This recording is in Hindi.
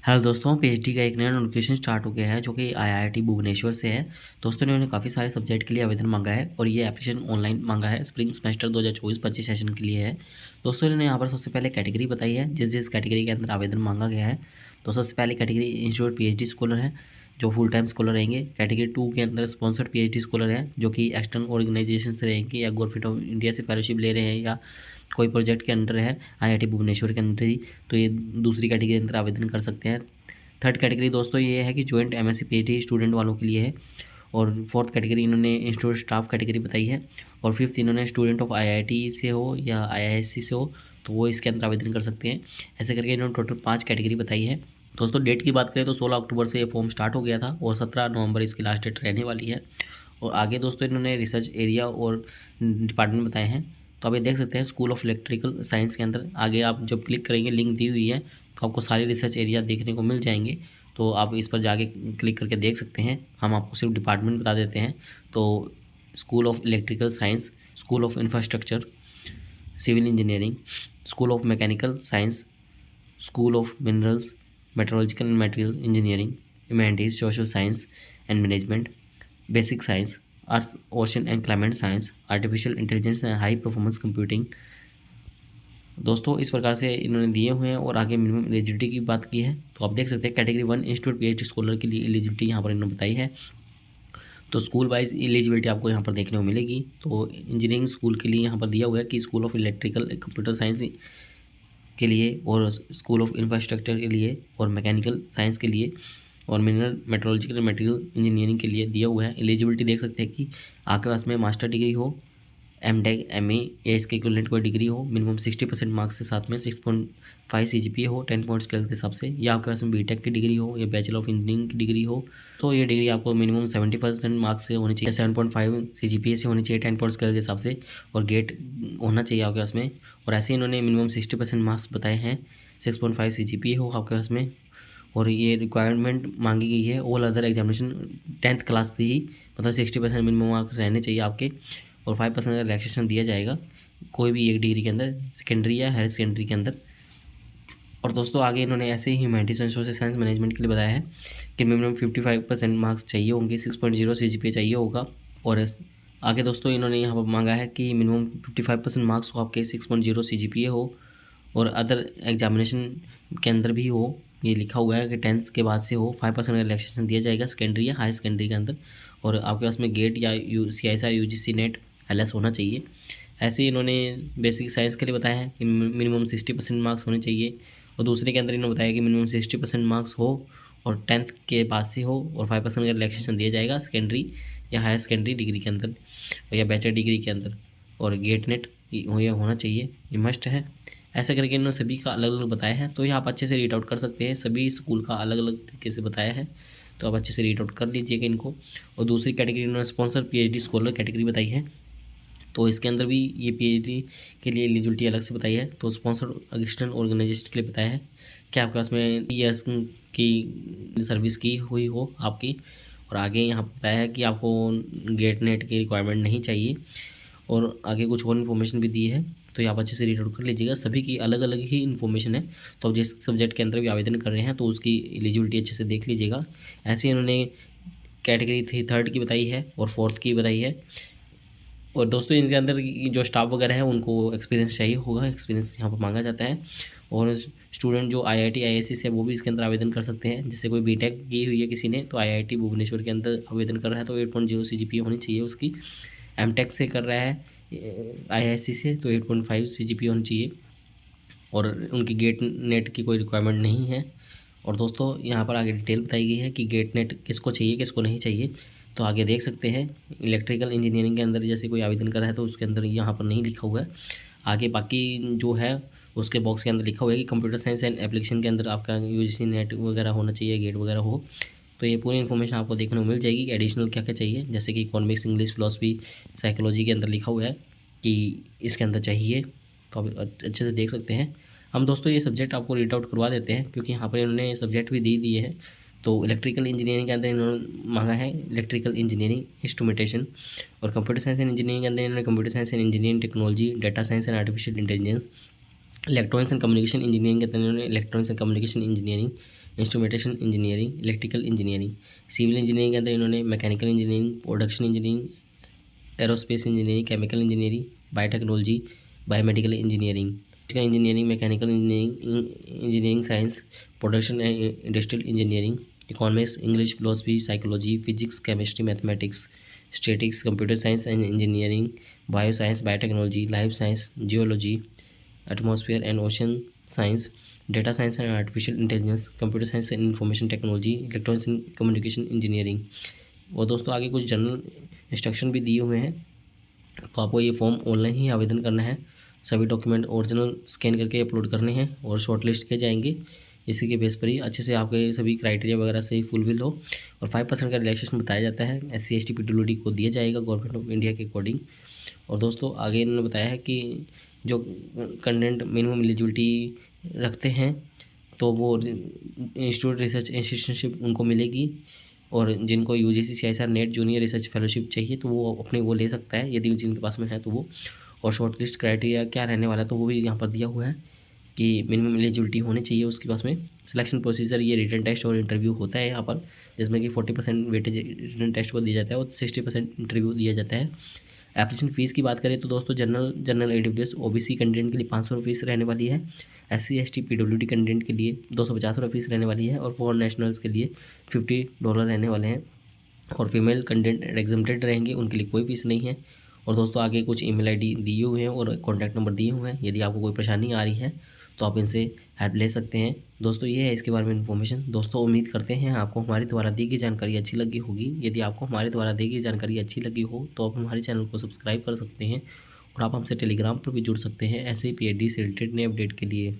हेलो दोस्तों, पीएचडी का एक नया नोटिफिकेशन स्टार्ट हो गया है जो कि आईआईटी भुवनेश्वर से है। दोस्तों इन्होंने काफ़ी सारे सब्जेक्ट के लिए आवेदन मांगा है और ये एप्लीकेशन ऑनलाइन मांगा है। स्प्रिंग सेमेस्टर 2024-25 सेशन के लिए है। दोस्तों इन्होंने यहाँ पर सबसे पहले कैटेगरी बताई है, जिस कैटेगरी के अंदर आवेदन मांगा गया है। तो सबसे पहले कैटेगरी इंस्टीट्यूट पीएचडी स्कॉलर है, जो फुल टाइम स्कॉलर रहेंगे। कैटेगरी 2 के अंदर स्पॉन्सर्ड पीएचडी स्कॉलर है, जो कि एक्सटर्नल ऑर्गेनाइजेशन से रहेंगे या गवर्नमेंट ऑफ इंडिया से फेलोशिप ले रहे हैं या कोई प्रोजेक्ट के अंडर है आईआईटी भुवनेश्वर के अंदर ही, तो ये दूसरी कैटेगरी के अंदर आवेदन कर सकते हैं। थर्ड कैटेगरी दोस्तों ये है कि जॉइंट एमएससी पीएचडी स्टूडेंट वालों के लिए है। और फोर्थ कैटेगरी इन्होंने इंस्टीट्यूट स्टाफ कैटेगरी बताई है। और फिफ्थ इन्होंने स्टूडेंट ऑफ आईआईटी से हो या आईआईएससी से हो तो वो इसके अंदर आवेदन कर सकते हैं। ऐसे करके इन्होंने टोटल 5 कैटेगरी बताई है। दोस्तों डेट की बात करें तो 16 अक्टूबर से ये फॉर्म स्टार्ट हो गया था और 17 नवंबर इसकी लास्ट डेट रहने वाली है। और आगे दोस्तों इन्होंने रिसर्च एरिया और डिपार्टमेंट बताए हैं। तो आप ये देख सकते हैं स्कूल ऑफ इलेक्ट्रिकल साइंस के अंदर आगे आप जब क्लिक करेंगे, लिंक दी हुई है, तो आपको सारे रिसर्च एरिया देखने को मिल जाएंगे। तो आप इस पर जाके क्लिक करके देख सकते हैं। हम आपको सिर्फ डिपार्टमेंट बता देते हैं। तो school of electrical science, school of infrastructure civil engineering, school of mechanical science, school of minerals metrological and material engineering, humanities social science and management, basic science, earth ocean and climate science, artificial intelligence and high performance computing. दोस्तों इस प्रकार से इन्होंने दिए हुए हैं। और आगे मिनिमम एलिजिबिलिटी की बात की है तो आप देख सकते हैं कैटेगरी 1 इंस्टीट्यूट पीएचडी स्कॉलर के लिए एलिजिबिलिटी यहाँ पर इन्होंने बताई है। तो स्कूल वाइज एलिजिबिलिटी आपको यहाँ पर देखने को मिलेगी। तो इंजीनियरिंग स्कूल के लिए यहाँ पर दिया हुआ है कि school of electrical computer science के लिए, और स्कूल ऑफ इंफ्रास्ट्रक्चर के लिए, और मैकेनिकल साइंस के लिए, और मिनरल मेट्रोलॉजिकल मटेरियल इंजीनियरिंग के लिए दिया हुआ है। एलिजिबिलिटी देख सकते हैं कि आपके पास में मास्टर डिग्री हो, एमटेक एमए या इसके इक्विवेलेंट कोई डिग्री हो, मिनिमम 60% मार्क्स के साथ में 6.5 सीजीपीए हो 10 पॉइंट स्केल के हिसाब से, या आपके पास में बीटेक की डिग्री हो या बैचलर ऑफ इंजीनियरिंग की डिग्री हो। तो ये डिग्री आपको मिनिमम 70% मार्क्स से होनी चाहिए, 7.5 सीजीपीए से होनी चाहिए 10 पॉइंट स्केल के हिसाब से, और गेट होना चाहिए आपके पास में। और ऐसे इन्होंने मिनिमम 60% मार्क्स बताए हैं, 6.5 सीजीपीए हो आपके पास में। और ये रिक्वायरमेंट मांगी गई है all other examination 10th class से ही, मतलब 60% मिनिमम मार्क्स रहने चाहिए आपके। और 5% का रिलैक्सेशन दिया जाएगा कोई भी एक डिग्री के अंदर, सेकेंडरी या हायर सेकेंडरी के अंदर। और दोस्तों आगे इन्होंने ऐसे ही humanities and social science management के लिए बताया है कि मिनिमम 55% मार्क्स चाहिए होंगे, 6.0 सीजीपीए चाहिए होगा। और आगे दोस्तों इन्होंने यहाँ पर मांगा है कि मिनिमम 55% मार्क्स हो आपके, 6.0 सीजीपीए हो, और अदर एग्जामिनेशन के अंदर भी हो। ये लिखा हुआ है कि 10th के बाद से हो, 5% का रिलैक्सेशन दिया जाएगा सेकेंडरी या हाई सेकेंडरी के अंदर। और आपके पास में गेट या CISR UGC नेट LS होना चाहिए। ऐसे ही इन्होंने बेसिक साइंस के लिए बताया है कि मिनिमम 60% मार्क्स होने चाहिए। और दूसरे के अंदर इन्होंने बताया कि मिनिमम 60% मार्क्स हो और 10th के बाद से हो, और 5% का रिलैक्सेशन दिया जाएगा सेकेंडरी या हायर सेकेंडरी डिग्री के अंदर या बैचलर डिग्री के अंदर। और गेट नेट ये होना चाहिए, ये मस्ट है। ऐसा करके इन्होंने सभी का अलग अलग बताया है। तो ये आप अच्छे से रीड आउट कर सकते हैं, सभी स्कूल का अलग अलग तरीके से बताया है, तो आप अच्छे से रीड आउट कर लीजिएगा इनको। और दूसरी कैटेगरी इन्होंने स्पॉन्सर पीएचडी स्कॉलर कैटेगरी बताई है। तो इसके अंदर भी ये पीएचडी के लिए एलिजिबिलिटी अलग से बताई है। तो स्पॉन्सर एक्सटर्नल ऑर्गेनाइजेशन के लिए बताया है कि आपके पास में ईयर्स की सर्विस की हुई हो आपकी। और आगे यहाँ बताया है कि आपको गेट नेट की रिक्वायरमेंट नहीं चाहिए। और आगे कुछ और इन्फॉर्मेशन भी दी है, तो ये आप अच्छे से रीड आउट कर लीजिएगा। सभी की अलग अलग ही इन्फॉर्मेशन है, तो जिस सब्जेक्ट के अंदर भी आवेदन कर रहे हैं तो उसकी एलिजिबिलिटी अच्छे से देख लीजिएगा। ऐसे इन्होंने कैटेगरी 3rd की बताई है और 4th की बताई है। और दोस्तों इनके अंदर जो स्टाफ वगैरह है उनको एक्सपीरियंस चाहिए होगा, एक्सपीरियंस यहाँ पर मांगा जाता है। और स्टूडेंट जो IIT IISc से वो भी इसके अंदर आवेदन कर सकते हैं। जैसे कोई बीटेक की हुई है किसी ने तो IIT भुवनेश्वर के अंदर आवेदन कर रहा है तो 8.0 सीजीपीए होनी चाहिए उसकी। एमटेक से कर रहा है IISc से तो 8.5 सीजीपीए होनी चाहिए। और उनकी गेट नेट की कोई रिक्वायरमेंट नहीं है। और दोस्तों यहाँ पर आगे डिटेल बताई गई है कि गेट नेट किसको चाहिए किसको नहीं चाहिए। तो आगे देख सकते हैं इलेक्ट्रिकल इंजीनियरिंग के अंदर जैसे कोई आवेदन कर रहा है तो उसके अंदर यहाँ पर नहीं लिखा हुआ है। आगे बाकी जो है उसके बॉक्स के अंदर लिखा हुआ है कि कंप्यूटर साइंस एंड एप्लीकेशन के अंदर आपका UGC नेट वगैरह होना चाहिए, गेट वगैरह हो। तो ये पूरी इन्फॉर्मेशन आपको देखने को मिल जाएगी कि एडिशनल क्या क्या चाहिए, जैसे कि इकोनॉमिक्स, इंग्लिश, फिलॉसफी, साइकोलॉजी के अंदर लिखा हुआ है कि इसके अंदर चाहिए। तो आप अच्छे से देख सकते हैं। हम दोस्तों ये सब्जेक्ट आपको रीड आउट करवा देते हैं क्योंकि यहाँ पर इन्होंने सब्जेक्ट भी दे दिए हैं। तो इलेक्ट्रिकल इंजीनियरिंग के अंदर इन्होंने मांगा है इलेक्ट्रिकल इंजीनियरिंग इंस्ट्रूमेंटेशन। और कंप्यूटर साइंस एंड इंजीनियरिंग के अंदर इन्होंने computer science and engineering technology, data science and artificial intelligence. Electronics and communication engineering के अंदर इन्होंने electronics and communication engineering instrumentation engineering, electrical engineering. Civil engineering के अंदर इन्होंने mechanical engineering, production engineering, aerospace engineering, chemical engineering, biotechnology, biomedical engineering, engineering, mechanical engineering science, production and industrial engineering, economics, English, philosophy, psychology, physics, chemistry, mathematics, statics, computer science and engineering, bio science, biotechnology, life science, geology, atmosphere and ocean science, data science and artificial intelligence, computer science and information technology, electronics and communication engineering. और दोस्तों आगे कुछ जनरल इंस्ट्रक्शन भी दिए हुए हैं, तो आपको ये फॉर्म ऑनलाइन ही आवेदन करना है। सभी डॉक्यूमेंट ओरिजिनल स्कैन करके अपलोड करने हैं और शॉर्ट लिस्ट किए जाएंगे। इसी के बेस पर ही अच्छे से आपके सभी क्राइटेरिया वगैरह से ही फुलफिल हो और 5% का रिलैक्सेशन बताया जाता है SC ST PWD को दिया जाएगा गवर्नमेंट ऑफ इंडिया के अकॉर्डिंग। और दोस्तों आगे इन्होंने बताया है कि जो कंटेंट मिनिमम एलिजिबिलिटी रखते हैं तो वो इंस्टीट्यूट रिसर्च इंस्टीट्यूशनशिप उनको मिलेगी, और जिनको UGC CSR net junior research fellowship चाहिए तो वो अपने वो ले सकता है यदि जिनके पास में है तो वो। और शॉर्ट लिस्ट क्राइटेरिया क्या रहने वाला है तो वो भी यहाँ पर दिया हुआ है कि मिनिमम एलिजिबिलिटी होनी चाहिए उसके पास में। सिलेक्शन प्रोसीजर ये रिटन टेस्ट और इंटरव्यू होता है यहाँ पर, जिसमें कि 40% वेटेज रिटन टेस्ट को दिया जाता है और 60% इंटरव्यू दिया जाता है। एप्लीकेशन फ़ीस की बात करें तो दोस्तों जनरल AWS OBC कैंडिडेट के लिए 500 रुपये फीस रहने वाली है, SC ST PWD कैंडिडेट के लिए 250 रुपये फीस रहने वाली है और फॉरेन नेशनल्स के लिए $50 रहने वाले हैं, और फीमेल कैंडिडेट एग्जम्प्टेड रहेंगे उनके लिए कोई फीस नहीं है। और दोस्तों आगे कुछ ईमेल ID दिए हुए हैं और कॉन्टैक्ट नंबर दिए हुए हैं, यदि आपको कोई परेशानी आ रही है तो आप इनसे हेल्प ले सकते हैं। दोस्तों ये है इसके बारे में इन्फॉर्मेशन। दोस्तों उम्मीद करते हैं आपको हमारे द्वारा दी गई जानकारी अच्छी लगी होगी। यदि आपको हमारे द्वारा दी गई जानकारी अच्छी लगी हो तो आप हमारे चैनल को सब्सक्राइब कर सकते हैं और आप हमसे टेलीग्राम पर भी जुड़ सकते हैं ऐसे ही PhD से रिलेटेड नए अपडेट के लिए।